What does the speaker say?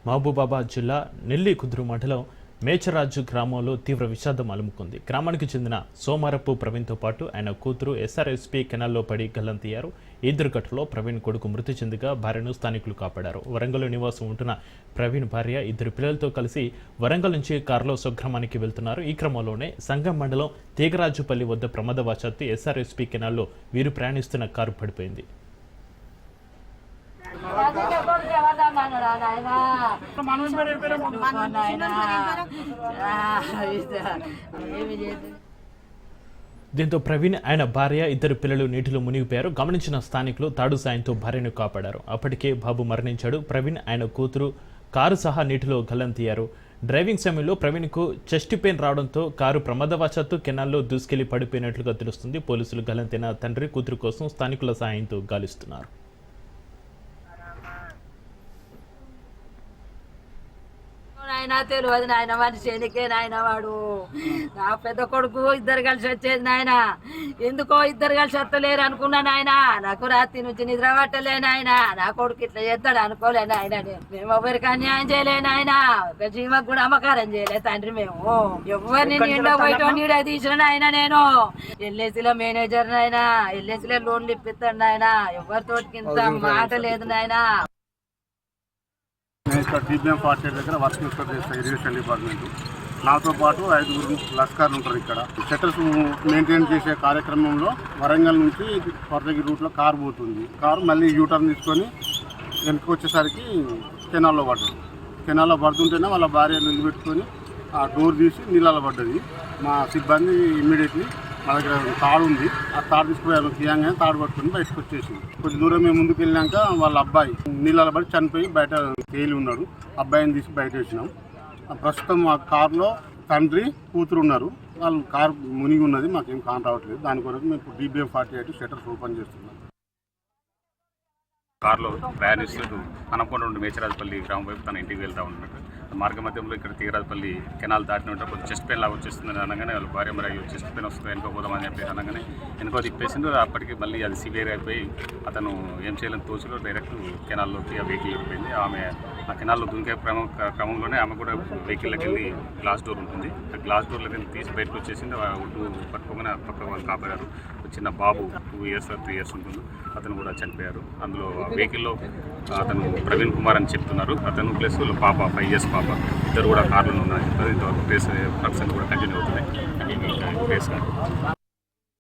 మహబూబాబాద్ జిల్లా నెల్లికుదురు మండలం మేచరాజు గ్రామంలో తీవ్ర విషాదం అలుముకుంది. గ్రామానికి చెందిన సోమారపు ప్రవీణ్తో పాటు ఆయన కూతురు ఎస్ఆర్ఎస్పీ కెనాల్లో పడి గల్లంతయ్యారు. ఈ దుర్ఘటనలో ప్రవీణ్ కొడుకు మృతి చెందగా భార్యను స్థానికులు కాపాడారు. వరంగల్ నివాసం ఉంటున్న ప్రవీణ్ భార్య ఇద్దరు పిల్లలతో కలిసి వరంగల్ నుంచి కారులో స్వగ్రామానికి వెళ్తున్నారు. ఈ క్రమంలోనే సంగం మండలం తీగరాజుపల్లి వద్ద ప్రమాదవశాత్తు ఎస్ఆర్ఎస్పీ కెనాల్లో వీరు ప్రయాణిస్తున్న కారు పడిపోయింది. దీంతో ప్రవీణ్, ఆయన భార్య, ఇద్దరు పిల్లలు నీటిలో మునిగిపోయారు. గమనించిన స్థానికులు తాడు సాయంతో భార్యను కాపాడారు. అప్పటికే బాబు మరణించాడు. ప్రవీణ్, ఆయన కూతురు కారు సహా నీటిలో గల్లంతయ్యారు. డ్రైవింగ్ సమయంలో ప్రవీణ్కు చెస్ట్ పెయిన్ రావడంతో కారు ప్రమాదవశాత్తు కెనాల్లో దూసుకెళ్లి పడిపోయినట్లుగా తెలుస్తుంది. పోలీసులు గల్లంతైన తండ్రి, కూతురు కోసం స్థానికుల సాయంతో గాలిస్తున్నారు. నాయన తెలియదు నాయన, మనిషి ఎన్నికే నాయన వాడు. నా పెద్ద కొడుకు ఇద్దరు కలిసి వచ్చేది నాయన. ఎందుకో ఇద్దరు కలిసి వస్తలేరు అనుకున్నా నాయన. నాకు రాత్రి నుంచి నిద్ర పట్టలే నాయన. నా కొడుకు ఇట్లా చేస్తాడు అనుకోలే నాయన. మేము ఎవరికి అన్యాయం చేయలే నాయన. ఒక జీవకు కూడా అమ్మకారం చేయలే తండ్రి. మేము ఎవరిని నిండా బయట నీడ తీసిన నాయన. నేను ఎల్ఐసిలో మేనేజర్ నాయన. ఎల్ఐసిలో లోన్లు ఇప్పిస్తాడు నాయన. ఎవరితోటి ఇంత మాట లేదు నాయన. నేను ఇక్కడ DBM 48 దగ్గర వర్క్ చేస్తాను, ఇరిగేషన్ డిపార్ట్మెంట్. నాతో పాటు 5 లస్కర్లు ఉంటారు ఇక్కడ. షట్టర్స్ మెయింటైన్ చేసే కార్యక్రమంలో వరంగల్ నుంచి కొత్తగిరి రూట్లో కారు పోతుంది. కారు మళ్ళీ యూటర్న్ తీసుకొని వెనక్కి వచ్చేసరికి కెనాల్లో పడ్డది. కెనాల్లో పడుతుంటేనే వాళ్ళ భార్య నిలబెట్టుకొని ఆ డోర్ తీసి నీళ్ళలో పడ్డది. మా సిబ్బంది ఇమ్మీడియట్లీ మా దగ్గర తాడు ఉంది, ఆ తాడు తీసుకుపోయారు. తీయంగానే తాడు పట్టుకుని బయటకు వచ్చేసింది. కొద్ది దూరం మేము ముందుకు వెళ్ళాక వాళ్ళ అబ్బాయి నీళ్ళలో పడి చనిపోయి బయట తేలి ఉన్నాడు. అబ్బాయిని తీసి బయట వేసినాం. ప్రస్తుతం మా కారులో తండ్రి, కూతురు ఉన్నారు. వాళ్ళు కారు మునిగి ఉన్నది, మాకేం కాన్ రావట్లేదు. దాని కొరకు మేము DBM 48 షట్టర్స్ ఓపెన్ చేస్తున్నాం. కారులో ప్రయాణిస్తూ అనకొండ నుండి మేచరాజపల్లి గ్రామం వైపు తన ఇంటికి వెళ్తూ ఉన్నట్టు మార్గ మధ్యంలో ఇక్కడ తీగరాజపల్లి కెనాల్ దాటిన ఉంటే కొంచెం చెస్ట్ పెయిన్ లాగా వచ్చేస్తుంది అనగానే వాళ్ళ భార్య మరి చెస్ట్ పెయిన్ వస్తుంది వెనుక పోదామని చెప్పేసి అనగానే వెనుక తిప్పేసిండు. అప్పటికి మళ్ళీ అది సివియర్ అయిపోయి అతను ఏం చేయాలని తోచులో డైరెక్ట్ కెనాల్లోకి ఆ వెహికల్ వెళ్ళిపోయింది. ఆమె ఆ కెనాల్లో దుంకే క్రమంలోనే ఆమె కూడా వెహికల్లోకి వెళ్ళి గ్లాస్ డోర్ ఉంటుంది. ఆ గ్లాస్ డోర్లోకి వెళ్ళి తీసి బయటకు వచ్చేసింది. ఒడ్డు పట్టుకోగానే పక్క వాళ్ళు కాపాడారు. చిన్న బాబు 2 years 3 years ఉంటుంది, అతను కూడా చనిపోయారు. అందులో వెహికల్లో అతను ప్రవీణ్ కుమార్ అని చెప్తున్నారు. అతను ప్లస్ పాప 5 years పాప ఇద్దరు కూడా కార్లలో ఉన్నారు. ఇంతవరకు కేసు పర్సన్ కూడా కంటిన్యూ అవుతుంది కేసు.